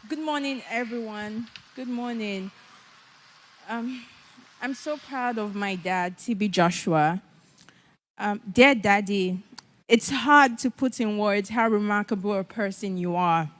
Good morning, everyone. Good morning. Um, I'm so proud of my dad, TB Joshua. Dear Daddy, it's hard to put in words how remarkable a person you are.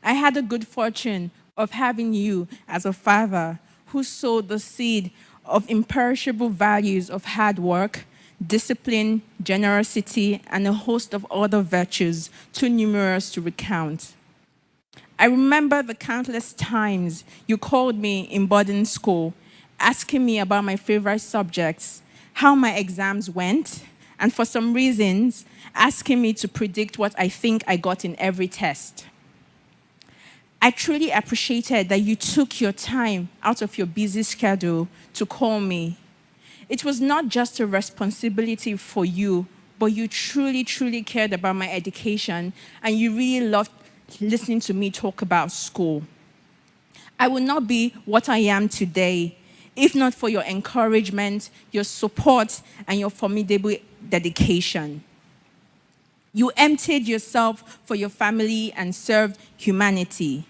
I had the good fortune of having you as a father who sowed the seed of imperishable values of hard work, discipline, generosity, and a host of other virtues too numerous to recount. I remember the countless times you called me in boarding school, asking me about my favorite subjects, how my exams went, and for some reasons, asking me to predict what I think I got in every test. I truly appreciated that you took your time out of your busy schedule to call me. It was not just a responsibility for you, but you truly, truly cared about my education, and you really loved listening to me talk about school. I would not be what I am today if not for your encouragement, your support, and your formidable dedication. You emptied yourself for your family and served humanity.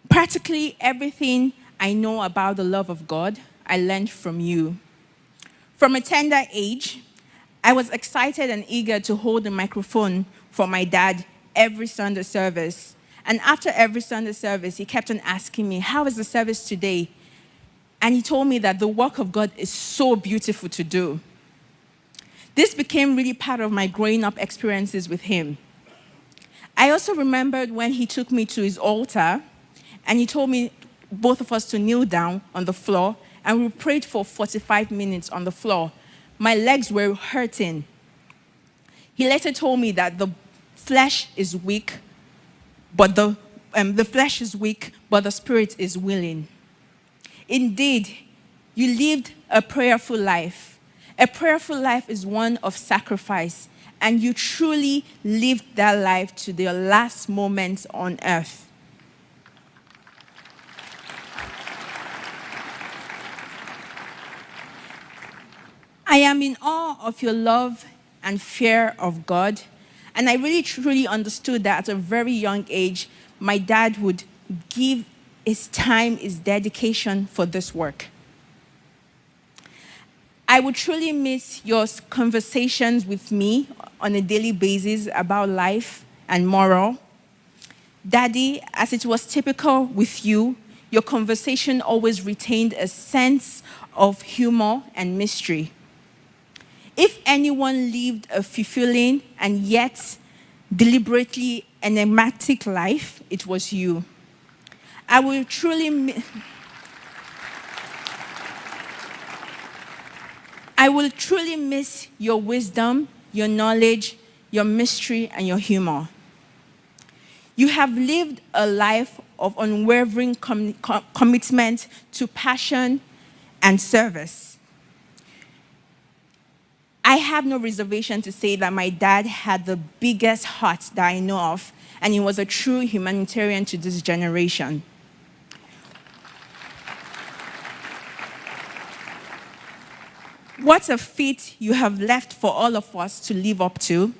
Practically everything I know about the love of God, I learned from you. From a tender age, I was excited and eager to hold the microphone for my dad every Sunday service. And after every Sunday service, he kept on asking me, "How is the service today?" And he told me that the work of God is so beautiful to do. This became really part of my growing up experiences with him. I also remembered when he took me to his altar and he told me, both of us, to kneel down on the floor, and we prayed for 45 minutes on the floor. My legs were hurting. He later told me that the flesh is weak, but the flesh is weak, but the spirit is willing. Indeed, you lived a prayerful life. A prayerful life is one of sacrifice, and you truly lived that life to the last moments on earth. I am in awe of your love and fear of God, and I really truly understood that at a very young age, my dad would give his time, his dedication for this work. I would truly miss your conversations with me on a daily basis about life and moral. Daddy, as it was typical with you, your conversation always retained a sense of humor and mystery. If anyone lived a fulfilling and yet deliberately enigmatic life, it was you. I will truly I will truly miss your wisdom, your knowledge, your mystery, and your humor. You have lived a life of unwavering commitment to passion and service. I have no reservation to say that my dad had the biggest heart that I know of, and he was a true humanitarian to this generation. What a feat you have left for all of us to live up to.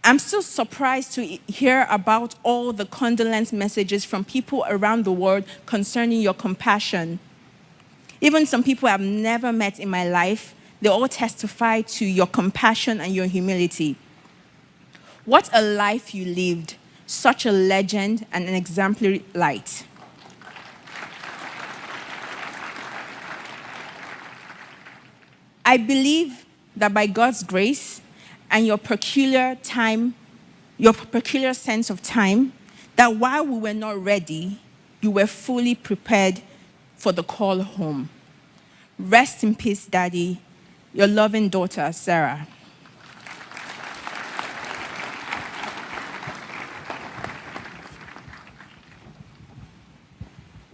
I'm so surprised to hear about all the condolence messages from people around the world concerning your compassion. Even some people I've never met in my life, they all testify to your compassion and your humility. What a life you lived, such a legend and an exemplary light. I believe that by God's grace and your peculiar sense of time, that while we were not ready, you were fully prepared for the call home. Rest in peace, Daddy. Your loving daughter, Sarah.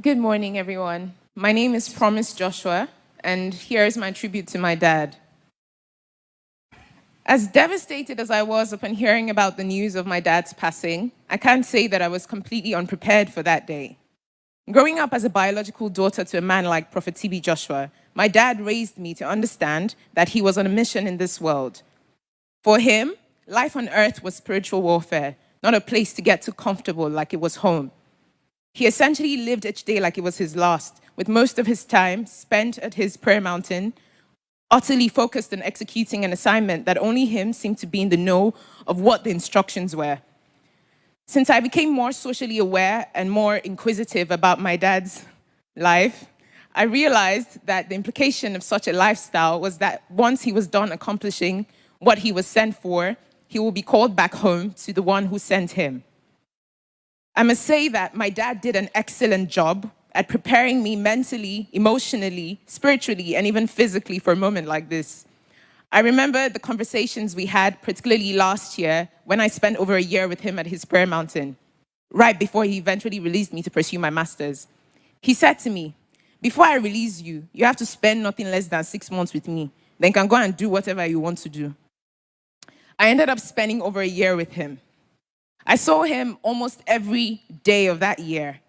Good morning, everyone. My name is Promise Joshua, and here is my tribute to my dad. As devastated as I was upon hearing about the news of my dad's passing, I can't say that I was completely unprepared for that day. Growing up as a biological daughter to a man like Prophet TB Joshua, my dad raised me to understand that he was on a mission in this world. For him, life on earth was spiritual warfare, not a place to get too comfortable like it was home. He essentially lived each day like it was his last, with most of his time spent at his prayer mountain, utterly focused on executing an assignment that only him seemed to be in the know of what the instructions were. Since I became more socially aware and more inquisitive about my dad's life, I realized that the implication of such a lifestyle was that once he was done accomplishing what he was sent for, he will be called back home to the one who sent him. I must say that my dad did an excellent job at preparing me mentally, emotionally, spiritually, and even physically for a moment like this. I remember the conversations we had, particularly last year, when I spent over a year with him at his prayer mountain, right before he eventually released me to pursue my master's. He said to me, "Before I release you, you have to spend nothing less than 6 months with me. Then you can go and do whatever you want to do." I ended up spending over a year with him. I saw him almost every day of that year.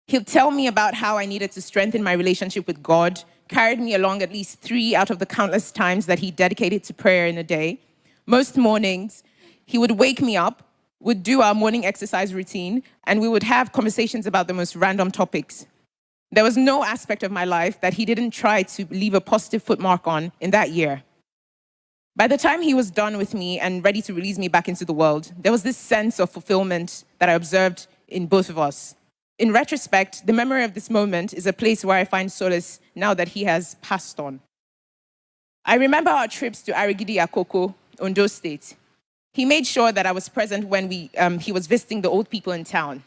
He'll tell me about how I needed to strengthen my relationship with God, carried me along at least 3 out of the countless times that he dedicated to prayer in a day. Most mornings, he would wake me up, would do our morning exercise routine, and we would have conversations about the most random topics. There was no aspect of my life that he didn't try to leave a positive footmark on in that year. By the time he was done with me and ready to release me back into the world, there was this sense of fulfillment that I observed in both of us. In retrospect, the memory of this moment is a place where I find solace now that he has passed on. I remember our trips to Arigidi Akoko, Ondo State. He made sure that I was present when he was visiting the old people in town.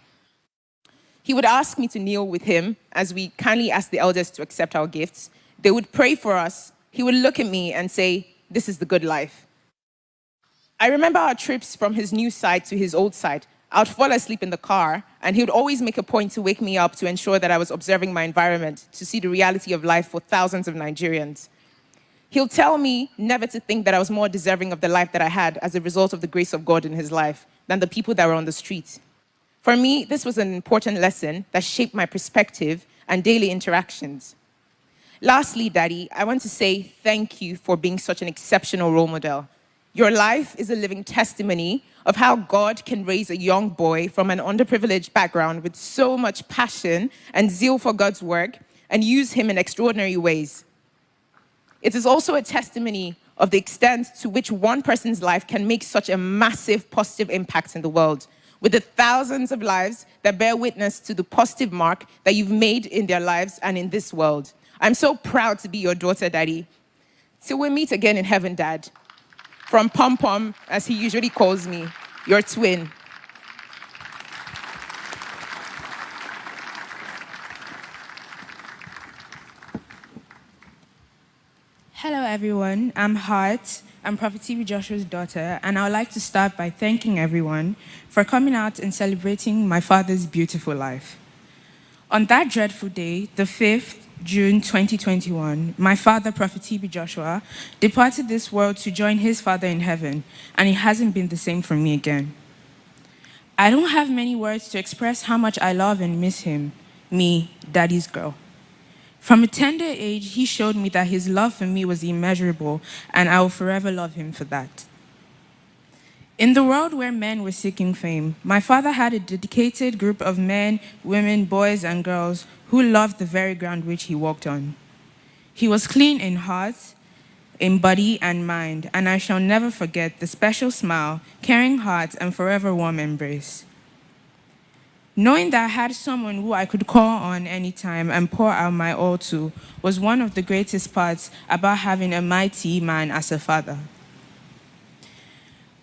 He would ask me to kneel with him as we kindly asked the elders to accept our gifts. They would pray for us. He would look at me and say, "This is the good life." I remember our trips from his new site to his old site. I would fall asleep in the car, and he would always make a point to wake me up to ensure that I was observing my environment, to see the reality of life for thousands of Nigerians. He'll tell me never to think that I was more deserving of the life that I had as a result of the grace of God in his life than the people that were on the street. For me, this was an important lesson that shaped my perspective and daily interactions. Lastly, Daddy, I want to say thank you for being such an exceptional role model. Your life is a living testimony of how God can raise a young boy from an underprivileged background with so much passion and zeal for God's work and use him in extraordinary ways. It is also a testimony of the extent to which one person's life can make such a massive positive impact in the world, with the thousands of lives that bear witness to the positive mark that you've made in their lives and in this world. I'm so proud to be your daughter, Daddy. Till we meet again in heaven, Dad. From Pom Pom, as he usually calls me, your twin. Hello, everyone. I'm Hart. I'm Prophet TB Joshua's daughter, and I would like to start by thanking everyone for coming out and celebrating my father's beautiful life. On that dreadful day, the 5th June 2021, my father, Prophet TB Joshua, departed this world to join his father in heaven, and it hasn't been the same for me again. I don't have many words to express how much I love and miss him, me, Daddy's girl. From a tender age, he showed me that his love for me was immeasurable, and I will forever love him for that. In the world where men were seeking fame, my father had a dedicated group of men, women, boys, and girls who loved the very ground which he walked on. He was clean in heart, in body, and mind, and I shall never forget the special smile, caring heart, and forever warm embrace. Knowing that I had someone who I could call on anytime and pour out my all to was one of the greatest parts about having a mighty man as a father.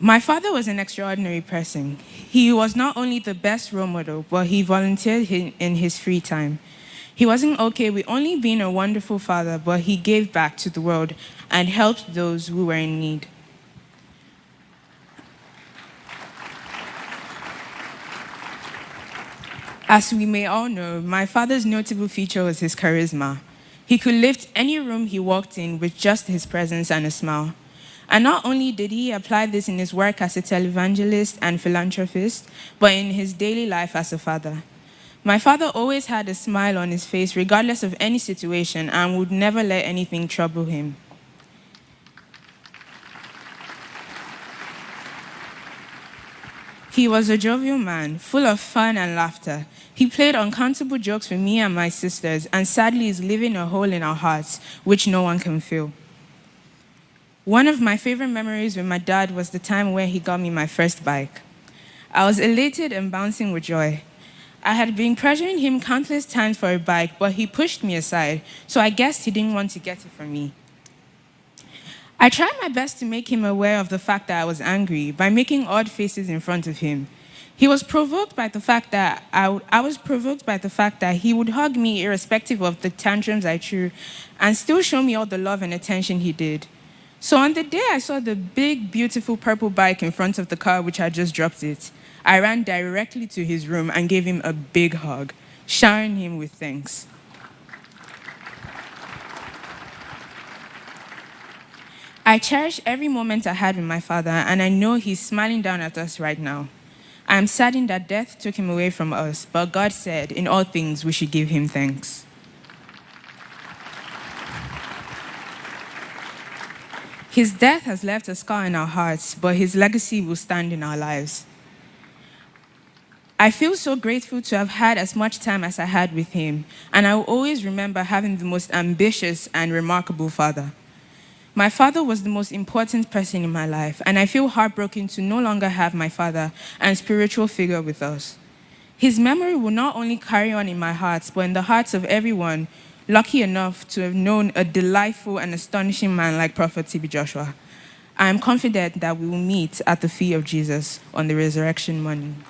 My father was an extraordinary person. He was not only the best role model, but he volunteered in his free time. He wasn't okay with only being a wonderful father, but he gave back to the world and helped those who were in need. As we may all know, my father's notable feature was his charisma. He could lift any room he walked in with just his presence and a smile. And not only did he apply this in his work as a televangelist and philanthropist, but in his daily life as a father. My father always had a smile on his face regardless of any situation and would never let anything trouble him. He was a jovial man, full of fun and laughter. He played uncountable jokes with me and my sisters, and sadly is leaving a hole in our hearts, which no one can fill. One of my favorite memories with my dad was the time where he got me my first bike. I was elated and bouncing with joy. I had been pressuring him countless times for a bike, but he pushed me aside, so I guessed he didn't want to get it from me. I tried my best to make him aware of the fact that I was angry by making odd faces in front of him. He was provoked by the fact that I was provoked by the fact that he would hug me irrespective of the tantrums I threw and still show me all the love and attention he did. So on the day I saw the big, beautiful purple bike in front of the car which had just dropped it, I ran directly to his room and gave him a big hug, showering him with thanks. I cherish every moment I had with my father, and I know he's smiling down at us right now. I am saddened that death took him away from us, but God said, in all things, we should give him thanks. His death has left a scar in our hearts, but his legacy will stand in our lives. I feel so grateful to have had as much time as I had with him, and I will always remember having the most ambitious and remarkable father. My father was the most important person in my life, and I feel heartbroken to no longer have my father and spiritual figure with us. His memory will not only carry on in my heart, but in the hearts of everyone lucky enough to have known a delightful and astonishing man like Prophet T.B. Joshua. I am confident that we will meet at the feet of Jesus on the resurrection morning.